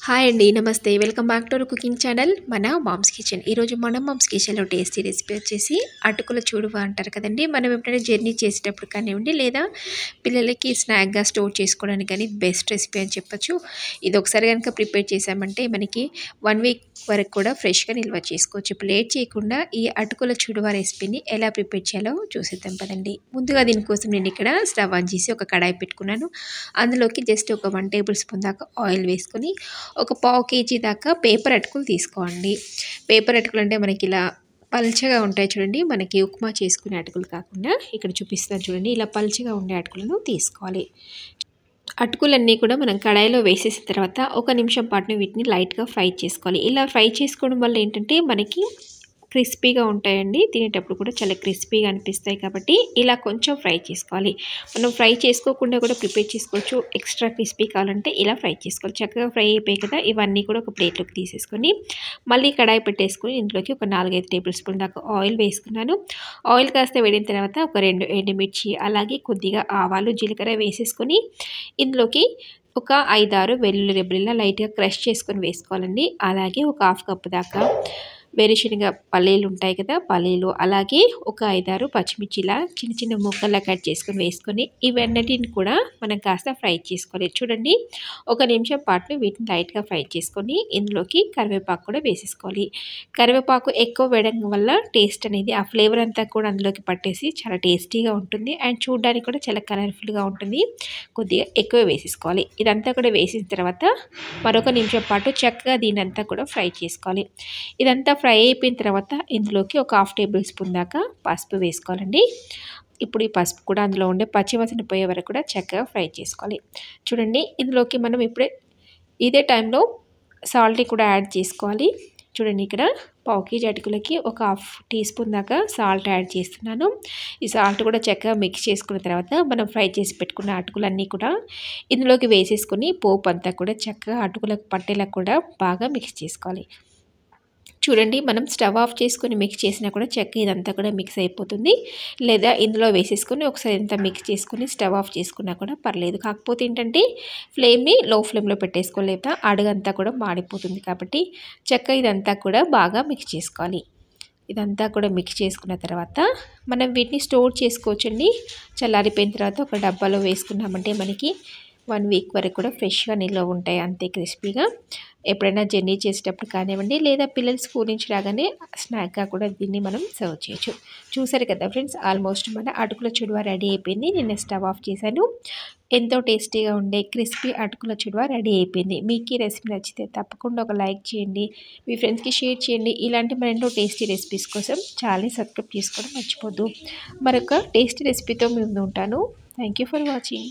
Hi అండి. నమస్తే. Welcome back to our cooking channel మన మామ్స్ కిచెన్. ఈరోజు మన మామ్స్ కిచెన్‌లో టేస్టీ రెసిపీ వచ్చేసి అటుకుల చూడువ అంటారు కదండీ. మనం ఎప్పుడైనా జర్నీ చేసేటప్పుడు కానివ్వండి, లేదా పిల్లలకి స్నాక్‌గా స్టోర్ చేసుకోవడానికి కానీ బెస్ట్ రెసిపీ అని చెప్పొచ్చు. ఇది ఒకసారి కనుక ప్రిపేర్ చేసామంటే మనకి 1 వీక్ వరకు కూడా ఫ్రెష్‌గా నిల్వ చేసుకోవచ్చు. ఇప్పుడు లేట్ చేయకుండా ఈ అటుకుల చూడువ రెసిపీని ఎలా ప్రిపేర్ చేయాలో చూసేద్దాం పదండి. ముందుగా దీనికోసం నేను ఇక్కడ స్టవ్ ఆన్ చేసి ఒక కడాయి పెట్టుకున్నాను. అందులోకి జస్ట్ ఒక 1 టేబుల్ స్పూన్ దాకా ఆయిల్ వేసుకొని ఒక పావు కేజీ దాకా పేపర్ అటుకులు తీసుకోండి. పేపర్ అటుకులు అంటే మనకి ఇలా పల్చగా ఉంటాయి చూడండి. మనకి ఉప్మా చేసుకునే అటుకులు కాకుండా ఇక్కడ చూపిస్తాను చూడండి. ఇలా పల్చగా ఉండే అటుకులను తీసుకోవాలి. అటుకులన్నీ కూడా మనం కడాయిలో వేసేసిన తర్వాత 1 నిమిషం పాటు వీటిని లైట్గా ఫ్రై చేసుకోవాలి. ఇలా ఫ్రై చేసుకోవడం వల్ల ఏంటంటే మనకి క్రిస్పీగా ఉంటాయండి. తినేటప్పుడు కూడా చాలా క్రిస్పీగా అనిపిస్తాయి కాబట్టి ఇలా కొంచెం ఫ్రై చేసుకోవాలి. మనం ఫ్రై చేసుకోకుండా కూడా ప్రిపేర్ చేసుకోవచ్చు. ఎక్స్ట్రా క్రిస్పీ కావాలంటే ఇలా ఫ్రై చేసుకోవాలి. చక్కగా ఫ్రై అయిపోయాయి కదా, ఇవన్నీ కూడా ఒక ప్లేట్లోకి తీసేసుకొని మళ్ళీ కడాయి పెట్టేసుకొని ఇందులోకి ఒక 4-5 టేబుల్ స్పూన్ దాకా ఆయిల్ వేసుకున్నాను. ఆయిల్ కాస్త వేడిన తర్వాత ఒక 2 ఎండుమిర్చి అలాగే కొద్దిగా ఆవాలు జీలకర్ర వేసేసుకొని ఇందులోకి ఒక 5-6 వెల్లుల్లి రెబ్బలు లైట్గా క్రష్ చేసుకొని వేసుకోవాలండి. అలాగే ఒక 1/2 కప్పు దాకా వేరుశనగ పల్లీలు ఉంటాయి కదా, పల్లీలు అలాగే ఒక 5-6 పచ్చిమిర్చిలా చిన్న చిన్న ముక్కల్లా కట్ చేసుకొని వేసుకొని ఇవన్నిటిని కూడా మనం కాస్త ఫ్రై చేసుకోవాలి. చూడండి, 1 నిమిషం పాటు వీటిని లైట్గా ఫ్రై చేసుకొని ఇందులోకి కరివేపాకు కూడా వేసేసుకోవాలి. కరివేపాకు ఎక్కువ వేయడం వల్ల టేస్ట్ అనేది ఆ ఫ్లేవర్ అంతా కూడా అందులోకి పట్టేసి చాలా టేస్టీగా ఉంటుంది అండ్ చూడడానికి కూడా చాలా కలర్ఫుల్గా ఉంటుంది. కొద్దిగా ఎక్కువ వేసేసుకోవాలి. ఇదంతా కూడా వేసిన తర్వాత మరొక నిమిషం పాటు చక్కగా దీనంతా కూడా ఫ్రై చేసుకోవాలి. ఇదంతా ఫ్రై అయిపోయిన తర్వాత ఇందులోకి ఒక 1/2 టేబుల్ స్పూన్ దాకా పసుపు వేసుకోవాలండి. ఇప్పుడు ఈ పసుపు కూడా అందులో ఉండే పచ్చివాసన పోయే వరకు కూడా చక్కగా ఫ్రై చేసుకోవాలి. చూడండి, ఇందులోకి మనం ఇప్పుడే ఇదే టైంలో సాల్ట్ కూడా యాడ్ చేసుకోవాలి. చూడండి, ఇక్కడ పావు కేజీ అటుకులకి ఒక 1/2 టీ స్పూన్ దాకా సాల్ట్ యాడ్ చేస్తున్నాను. ఈ సాల్ట్ కూడా చక్కగా మిక్స్ చేసుకున్న తర్వాత మనం ఫ్రై చేసి పెట్టుకున్న అటుకులన్నీ కూడా ఇందులోకి వేసేసుకొని పోపు అంతా కూడా చక్కగా అటుకులకు పట్టేలా కూడా బాగా మిక్స్ చేసుకోవాలి. చూడండి, మనం స్టవ్ ఆఫ్ చేసుకొని మిక్స్ చేసినా కూడా చక్కగా ఇదంతా కూడా మిక్స్ అయిపోతుంది. లేదా ఇందులో వేసేసుకొని ఒకసారి ఇంత మిక్స్ చేసుకొని స్టవ్ ఆఫ్ చేసుకున్నా కూడా పర్లేదు. కాకపోతే ఏంటంటే ఫ్లేమ్ని లో ఫ్లేమ్లో పెట్టేసుకోలేదా అడుగంతా కూడా మాడిపోతుంది. కాబట్టి చక్కగా ఇదంతా కూడా బాగా మిక్స్ చేసుకోవాలి. ఇదంతా కూడా మిక్స్ చేసుకున్న తర్వాత మనం వీటిని స్టోర్ చేసుకోవచ్చండి. చల్లారిపోయిన తర్వాత ఒక డబ్బాలో వేసుకున్నామంటే మనకి 1 వీక్ వరకు కూడా ఫ్రెష్గా నిల్వ ఉంటాయి. అంతే క్రిస్పీగా. ఎప్పుడైనా జర్నీ చేసేటప్పుడు కానివ్వండి, లేదా పిల్లలు స్కూల్ నుంచి రాగానే స్నాక్గా కూడా దీన్ని మనం సర్వ్ చేయొచ్చు. చూసారు కదా ఫ్రెండ్స్, ఆల్మోస్ట్ మన అటుకుల చుడువ రెడీ అయిపోయింది. నేను స్టవ్ ఆఫ్ చేశాను. ఎంతో టేస్టీగా ఉండే క్రిస్పీ అటుకుల చుడువ రెడీ అయిపోయింది. మీకు ఈ రెసిపీ నచ్చితే తప్పకుండా ఒక లైక్ చేయండి, మీ ఫ్రెండ్స్కి షేర్ చేయండి. ఇలాంటి మరెన్నో టేస్టీ రెసిపీస్ కోసం ఛానల్ని సబ్స్క్రైబ్ చేసుకోవడం మర్చిపోద్దు. మరొక టేస్టీ రెసిపీతో మీ ముందు ఉంటాను. Thank you for watching.